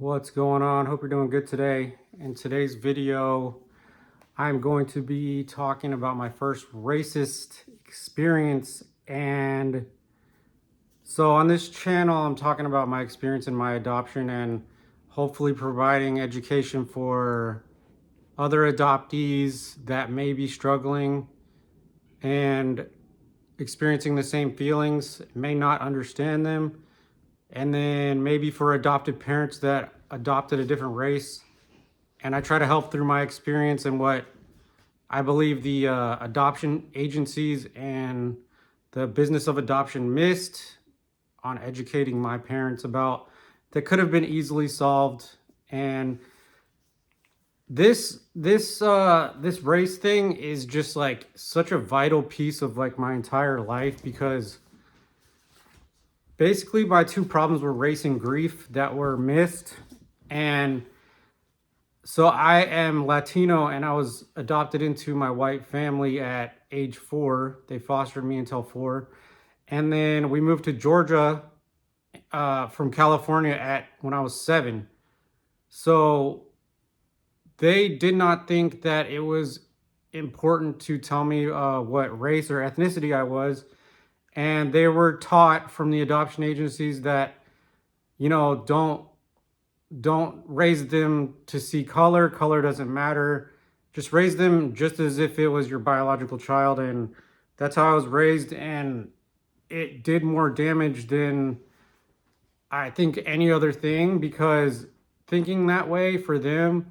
What's going on? Hope you're doing good today. In today's video, I'm going to be talking about my first racist experience. And so on this channel, I'm talking about my experience in my adoption and hopefully providing education for other adoptees that may be struggling and experiencing the same feelings, may not understand them. And then maybe for adopted parents that adopted a different race. And I try to help through my experience and what I believe the adoption agencies and the business of adoption missed on educating my parents about that could have been easily solved. And this race thing is just like such a vital piece of like my entire life, because basically my two problems were race and grief that were missed. And so I am Latino and I was adopted into my white family at age 4. They fostered me until 4. And then we moved to Georgia from California when I was 7. So they did not think that it was important to tell me what race or ethnicity I was. And they were taught from the adoption agencies that, don't raise them to see color. Color doesn't matter. Just raise them just as if it was your biological child. And that's how I was raised. And it did more damage than I think any other thing, because thinking that way for them,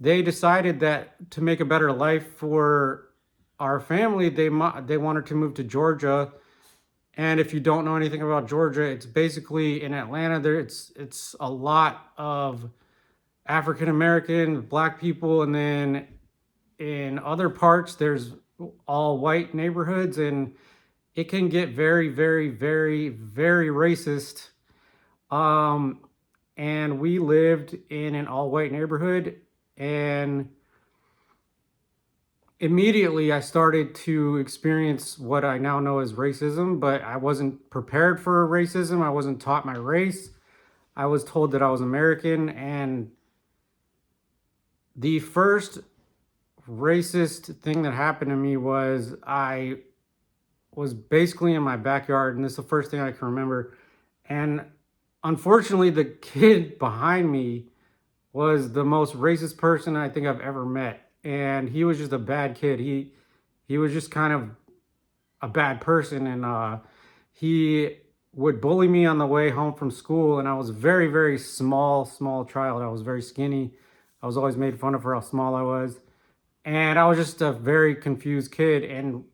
they decided that to make a better life for our family, they wanted to move to Georgia. And if you don't know anything about Georgia, it's basically in Atlanta. It's a lot of African American, Black people, and then in other parts there's all white neighborhoods, and it can get very, very, very, very racist. And we lived in an all white neighborhood, and immediately I started to experience what I now know as racism, but I wasn't prepared for racism. I wasn't taught my race. I was told that I was American. And the first racist thing that happened to me was I was basically in my backyard, and this is the first thing I can remember. And unfortunately, the kid behind me was the most racist person I think I've ever met. And he was just a bad kid. He was just kind of a bad person, and he would bully me on the way home from school. And I was very, very small child. I was very skinny. I was always made fun of for how small I was. And I was just a very confused kid. And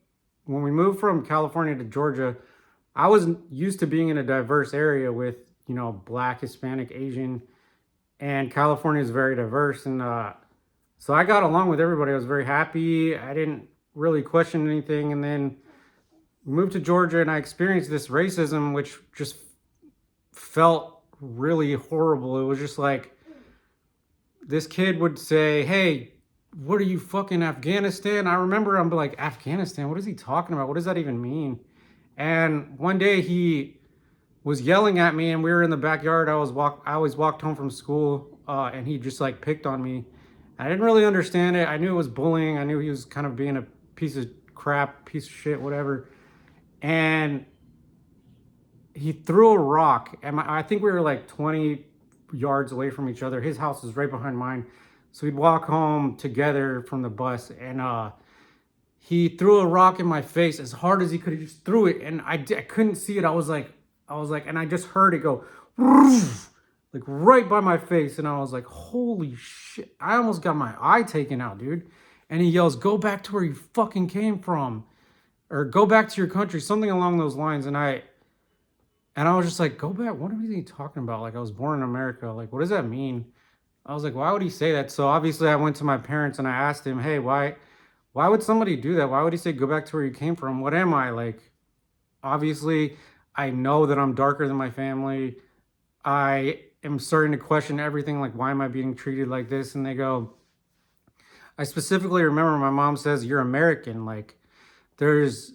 when we moved from California to Georgia, I was used to being in a diverse area with, Black, Hispanic, Asian, and California is very diverse. And so I got along with everybody. I was very happy. I didn't really question anything. And then moved to Georgia and I experienced this racism, which just felt really horrible. It was just like this kid would say, "Hey, what are you, fucking Afghanistan?" I remember I'm like, "Afghanistan? What is he talking about? What does that even mean?" And one day he was yelling at me, and we were in the backyard. I always walked home from school, and he just like picked on me. I didn't really understand it. I knew it was bullying. I knew he was kind of being a piece of crap, piece of shit, whatever. And he threw a rock. And I think we were like 20 yards away from each other. His house was right behind mine. So we'd walk home together from the bus. And he threw a rock in my face as hard as he could. He just threw it. And I couldn't see it. I was like, and I just heard it go, like right by my face. And I was like, holy shit. I almost got my eye taken out, dude. And he yells, "Go back to where you fucking came from. Or go back to your country." Something along those lines. And I was just like, go back? What are you talking about? Like, I was born in America. Like, what does that mean? I was like, why would he say that? So obviously I went to my parents and I asked him, "Hey, why would somebody do that? Why would he say, go back to where you came from? What am I? Like, obviously I know that I'm darker than my family. I am starting to question everything. Like, why am I being treated like this?" And they go, I specifically remember my mom says, "You're American. Like, there's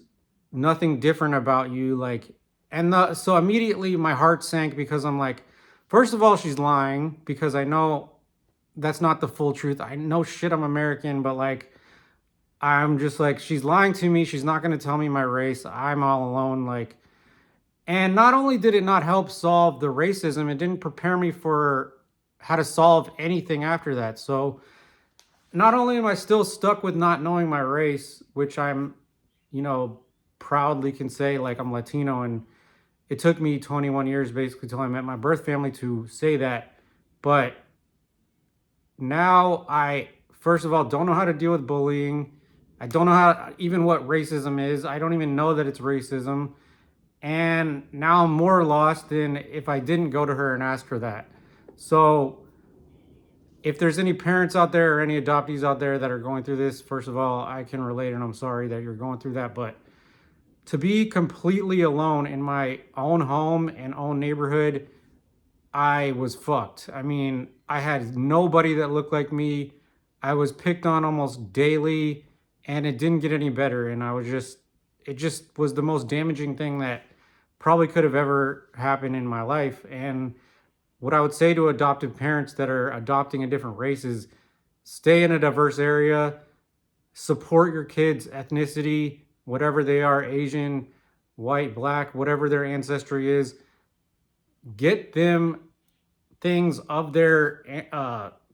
nothing different about you." Like, and so immediately my heart sank, because I'm like, First of all, she's lying because I know that's not the full truth. I know shit I'm American, but like I'm just like she's lying to me. She's not going to tell me my race. I'm all alone like and not only did it not help solve the racism, it didn't prepare me for how to solve anything after that. So not only am I still stuck with not knowing my race, which I'm, you know, proudly can say like I'm Latino and it took me 21 years basically till I met my birth family to say that. But now I, first of all, don't know how to deal with bullying. I don't know how, even what racism is. I don't even know that it's racism. And now I'm more lost than if I didn't go to her and ask her that. So if there's any parents out there or any adoptees out there that are going through this, first of all, I can relate and I'm sorry that you're going through that. But to be completely alone in my own home and own neighborhood, I was fucked. I mean, I had nobody that looked like me. I was picked on almost daily and it didn't get any better. And it just was the most damaging thing that probably could have ever happened in my life. And what I would say to adoptive parents that are adopting a different race is stay in a diverse area, support your kids' ethnicity, whatever they are, Asian, white, black, whatever their ancestry is. Get them things of their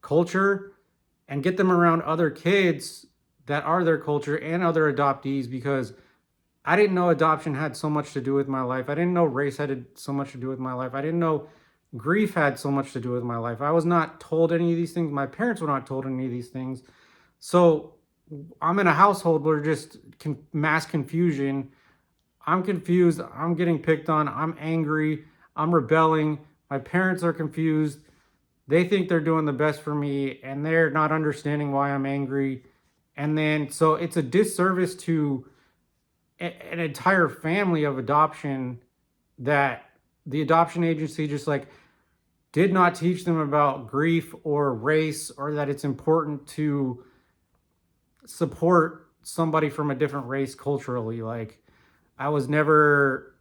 culture and get them around other kids that are their culture and other adoptees because I didn't know adoption had so much to do with my life. I didn't know race had so much to do with my life. I didn't know grief had so much to do with my life. I was not told any of these things. My parents were not told any of these things. So I'm in a household where just mass confusion. I'm confused. I'm getting picked on. I'm angry. I'm rebelling. My parents are confused. They think they're doing the best for me and they're not understanding why I'm angry. And then, so it's a disservice to an entire family of adoption that the adoption agency just like did not teach them about grief or race or that it's important to support somebody from a different race culturally. Like, I was never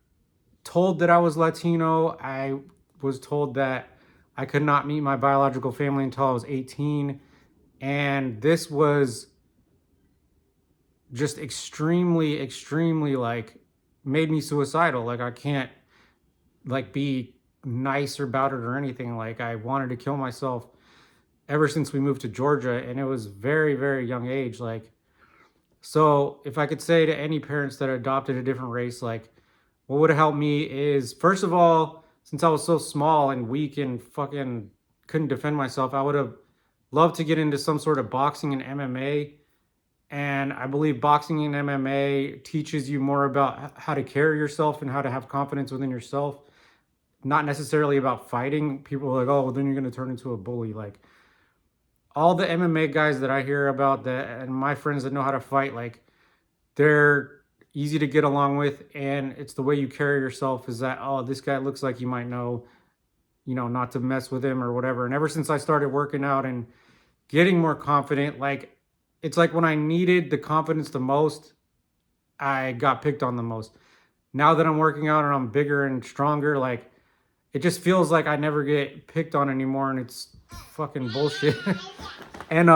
told that I was Latino. I was told that I could not meet my biological family until I was 18. And this was just extremely like made me suicidal. Like, I can't like be nice about it or anything. Like, I wanted to kill myself ever since we moved to Georgia, and it was very young age. Like, so if I could say to any parents that adopted a different race, like what would have helped me is first of all, since I was so small and weak and fucking couldn't defend myself, I would have loved to get into some sort of boxing and MMA. And I believe boxing and MMA teaches you more about how to carry yourself and how to have confidence within yourself, not necessarily about fighting. People are like, oh, well, then you're going to turn into a bully. Like, all the MMA guys that I hear about that and my friends that know how to fight, like they're easy to get along with. And it's the way you carry yourself is that, oh, this guy looks like you might know, not to mess with him or whatever. And ever since I started working out and getting more confident, like it's like when I needed the confidence the most, I got picked on the most. Now that I'm working out and I'm bigger and stronger, like it just feels like I never get picked on anymore and it's fucking bullshit. And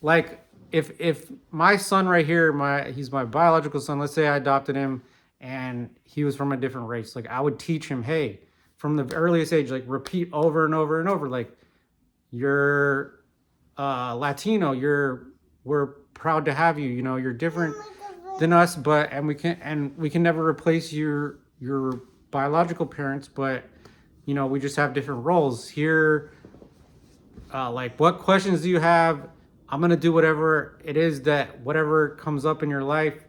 like if my son right here, he's my biological son, let's say I adopted him and he was from a different race, like I would teach him, hey, from the earliest age, like repeat over and over and over, like you're Latino, we're proud to have you, you're different than us, but and we can never replace your biological parents, but we just have different roles here. Like, what questions do you have? I'm gonna do whatever it is that whatever comes up in your life,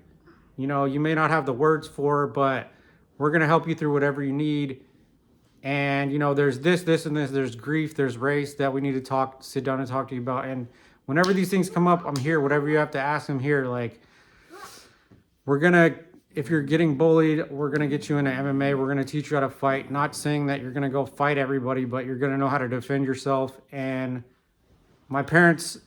you may not have the words for, but we're gonna help you through whatever you need. And there's this and this, there's grief, there's race that we need to sit down and talk to you about. And whenever these things come up, I'm here. Whatever you have to ask, I'm here. Like, if you're getting bullied, we're gonna get you into MMA. We're gonna teach you how to fight. Not saying that you're gonna go fight everybody, but you're gonna know how to defend yourself. And my parents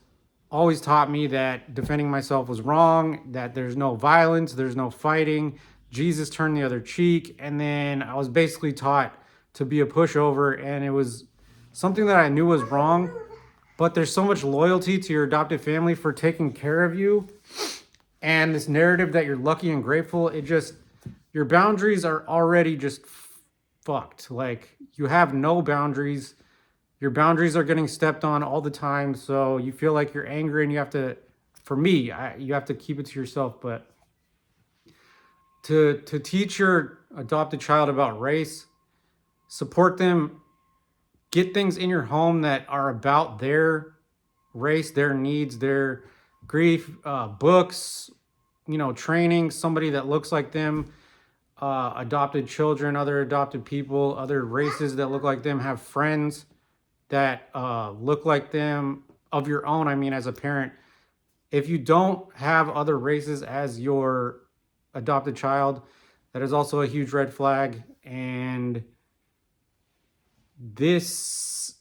always taught me that defending myself was wrong, that there's no violence, there's no fighting. Jesus turned the other cheek. And then I was basically taught to be a pushover, and it was something that I knew was wrong. But there's so much loyalty to your adopted family for taking care of you, and this narrative that you're lucky and grateful. It just, your boundaries are already just fucked. Like, you have no boundaries. Your boundaries are getting stepped on all the time, so you feel like you're angry and you have to, for me, you have to keep it to yourself. But to teach your adopted child about race, support them, get things in your home that are about their race, their needs, their grief, books, training, somebody that looks like them, adopted children, other adopted people, other races that look like them, have friends that look like them, of your own. I mean, as a parent, if you don't have other races as your adopted child, that is also a huge red flag. And this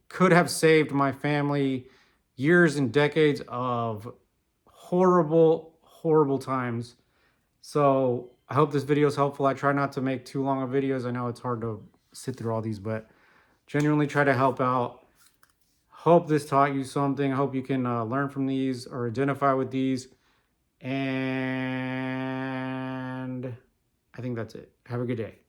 could have saved my family years and decades of horrible, horrible times. So I hope this video is helpful. I try not to make too long of videos. I know it's hard to sit through all these, but genuinely try to help out. Hope this taught you something. I hope you can learn from these or identify with these. And I think that's it. Have a good day.